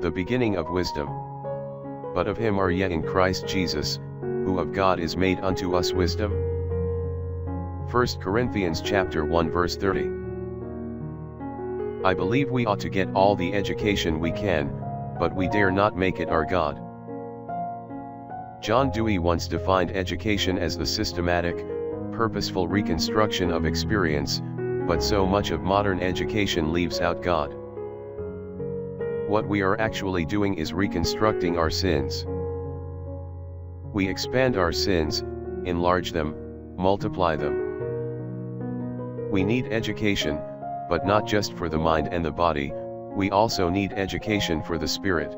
the beginning of wisdom. But of him are ye in Christ Jesus, who of God is made unto us wisdom. 1 Corinthians chapter 1 verse 30. I believe we ought to get all the education we can, but we dare not make it our God. John Dewey once defined education as the systematic, purposeful reconstruction of experience, but so much of modern education leaves out God. What we are actually doing is reconstructing our sins. We expand our sins, enlarge them, multiply them. We need education, but not just for the mind and the body, we also need education for the spirit.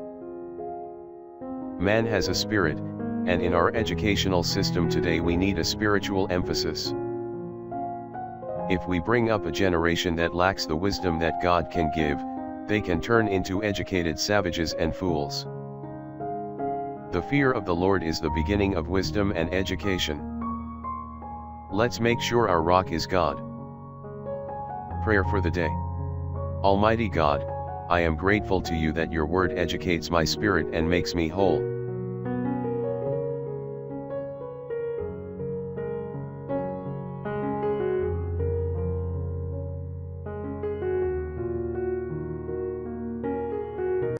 Man has a spirit, and in our educational system today we need a spiritual emphasis. If we bring up a generation that lacks the wisdom that God can give, they can turn into educated savages and fools. The fear of the Lord is the beginning of wisdom and education. Let's make sure our rock is God. Prayer for the day. Almighty God, I am grateful to you that your word educates my spirit and makes me whole.